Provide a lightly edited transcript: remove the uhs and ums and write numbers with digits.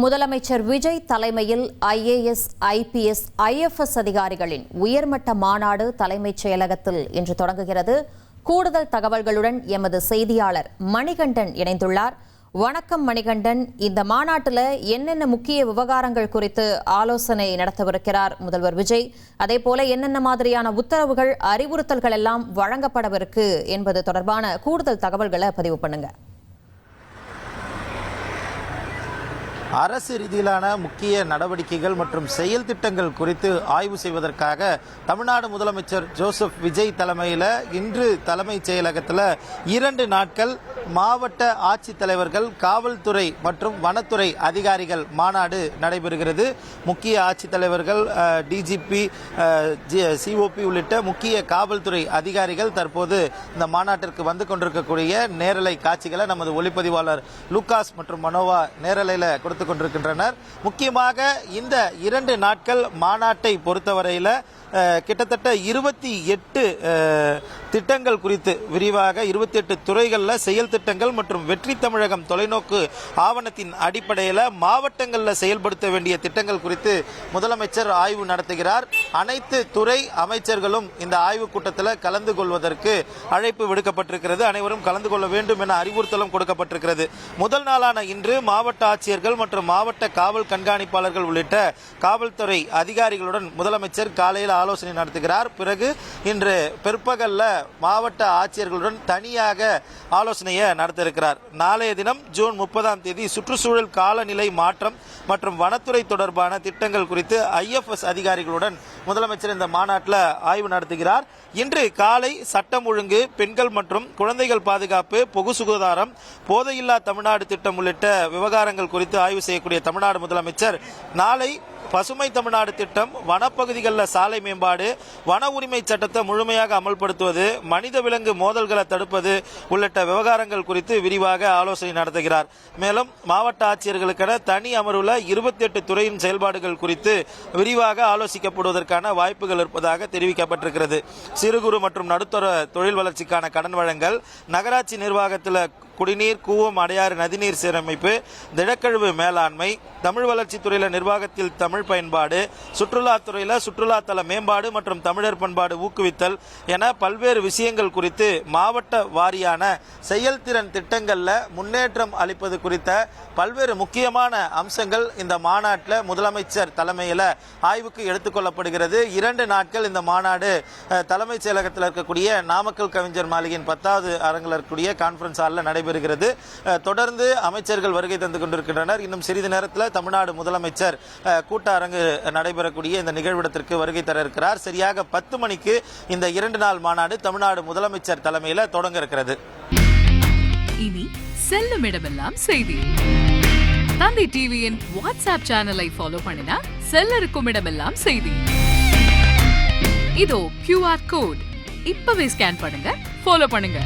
முதலமைச்சர் விஜய் தலைமையில் IAS, IPS, IFS அதிகாரிகளின் உயர்மட்ட மாநாடு தலைமைச் செயலகத்தில் இன்று தொடங்குகிறது. கூடுதல் தகவல்களுடன் எமது செய்தியாளர் மணிகண்டன் இணைந்துள்ளார். வணக்கம் மணிகண்டன், இந்த மாநாட்டில் என்னென்ன முக்கிய விவகாரங்கள் குறித்து ஆலோசனை நடத்தவிருக்கிறார் முதல்வர் விஜய்? அதே போல என்னென்ன மாதிரியான உத்தரவுகள், அறிவுறுத்தல்கள் எல்லாம் வழங்கப்படவிருக்கு என்பது தொடர்பான கூடுதல் தகவல்களை பதிவு பண்ணுங்க. அரசு ரீதியிலான முக்கிய நடவடிக்கைகள் மற்றும் செயல் திட்டங்கள் குறித்து ஆய்வு செய்வதற்காக தமிழ்நாடு முதலமைச்சர் ஜோசப் விஜய் தலைமையில் இன்று தலைமைச் செயலகத்தில் 2 நாட்கள் மாவட்ட ஆட்சித்தலைவர்கள், காவல்துறை மற்றும் வனத்துறை அதிகாரிகள் மாநாடு நடைபெறுகிறது. முக்கிய ஆட்சித்தலைவர்கள், DGP, COP உள்ளிட்ட முக்கிய காவல்துறை அதிகாரிகள் தற்போது இந்த மாநாட்டிற்கு வந்து கொண்டிருக்கக்கூடிய நேரலை காட்சிகளை நமது ஒளிப்பதிவாளர் லூகாஸ் மற்றும் மனோவா நேரலையில் கொடுத்து கொண்டிருக்கின்றனர். முக்கியமாக இந்த 2 நாட்கள் மாநாட்டை பொறுத்தவரையில் கிட்டத்தட்ட 28 திட்டங்கள் குறித்து விரிவாக 28 துறைகளில் செயல் திட்டங்கள் மற்றும் வெற்றி தமிழகம் தொலைநோக்கு ஆவணத்தின் அடிப்படையில் மாவட்டங்களில் செயல்படுத்த வேண்டிய திட்டங்கள் குறித்து முதலமைச்சர் ஆய்வு நடத்துகிறார். அனைத்து துறை அமைச்சர்களும் இந்த ஆய்வுக் கூட்டத்தில் கலந்து கொள்வதற்கு அழைப்பு விடுக்கப்பட்டிருக்கிறது. அனைவரும் கலந்து கொள்ள வேண்டும் என அறிவுறுத்தலும் கொடுக்கப்பட்டிருக்கிறது. முதல் நாளான இன்று மாவட்ட ஆட்சியர்கள் மற்றும் மாவட்ட காவல் கண்காணிப்பாளர்கள் உள்ளிட்ட காவல்துறை அதிகாரிகளுடன் முதலமைச்சர் காலையில் ஆலோசனை நடத்துகிறார். பிறகு இன்று பிற்பகல்ல மாவட்ட ஆட்சியர்களுடன் தனியாக ஆலோசனையை நடத்த இருக்கிறார். நாளைய தினம் ஜூன் 30ஆம் தேதி சுற்றுச்சூழல் காலநிலை மாற்றம் மற்றும் வனத்துறை தொடர்பான திட்டங்கள் குறித்து IFS அதிகாரிகளுடன் முதலமைச்சர் இந்த மாநாட்டில் ஆய்வு நடத்துகிறார். இன்று காலை சட்டம் ஒழுங்கு, பெண்கள் மற்றும் குழந்தைகள் பாதுகாப்பு, பொது சுகாதாரம், போதையில்லா தமிழ்நாடு திட்டம் உள்ளிட்ட விவகாரங்கள் குறித்து ஆய்வு செய்யக்கூடிய தமிழ்நாடு முதலமைச்சர் நாளை பசுமை தமிழ்நாடு திட்டம், வனப்பகுதிகளில் சாலை மேம்பாடு, வன உரிமை சட்டத்தை முழுமையாக அமல்படுத்துவது, மனித விலங்கு மோதல்களை தடுப்பது உள்ளிட்ட விவகாரங்கள் குறித்து விரிவாக ஆலோசனை நடத்துகிறார். மேலும் மாவட்ட ஆட்சியர்களுக்கென தனி அமர்வுல 28 துறையின் செயல்பாடுகள் குறித்து விரிவாக ஆலோசிக்கப்படுவதற்கான வாய்ப்புகள் இருப்பதாக தெரிவிக்கப்பட்டிருக்கிறது. சிறு குறு மற்றும் நடுத்தர தொழில் வளர்ச்சிக்கான கடன் வழங்கல், நகராட்சி நிர்வாகத்தில் குடிநீர், கூவம், அடையாறு நதிநீர் சீரமைப்பு, திடக்கழிவு மேலாண்மை, தமிழ் வளர்ச்சி துறையில் நிர்வாகத்தில் தமிழ் பயன்பாடு, சுற்றுலாத்துறையில் சுற்றுலாத்தல மேம்பாடு மற்றும் தமிழர் பண்பாடு ஊக்குவித்தல் என பல்வேறு விஷயங்கள் குறித்து மாவட்ட வாரியான செயல்திறன் திட்டங்களில் முன்னேற்றம் அளிப்பது குறித்த பல்வேறு முக்கியமான அம்சங்கள் இந்த மாநாட்டில் முதலமைச்சர் தலைமையில் ஆய்வுக்கு எடுத்துக்கொள்ளப்படுகிறது. 2 நாட்கள் இந்த மாநாடு தலைமைச் செயலகத்தில் இருக்கக்கூடிய நாமக்கல் கவிஞர் மாளிகையின் 10வது அரங்கில் இருக்கக்கூடிய கான்ஃபரன்ஸ் ஹாலில் நடைபெறுகிறது. தொடர்ந்து அமைச்சர்கள் வருகை தந்து கொண்டிருக்கின்றனர். இன்னும் சிறிது நேரத்தில் தமிழ்நாடு முதலமைச்சர் கூட்ட அரங்கு நடைபெறக்கூடிய இந்த நிகழ்விடத்திற்கு வருகை தர இருக்கிறார். சரியாக 10 மணிக்கு இந்த 2 நாள் மாநாடு தமிழ்நாடு முதலமைச்சர் தலைமையில் தொடங்க இருக்கிறது. இனி செல்லும் இடமெல்லாம் செய்தி. தந்தை டிவியின் வாட்ஸ்அப் சேனலை ஃபாலோ பண்ணினா செல்ல இருக்கும் இடமெல்லாம் செய்தி. இதோ QR கோட், இப்பவே ஸ்கேன் பண்ணுங்க, ஃபாலோ பண்ணுங்க.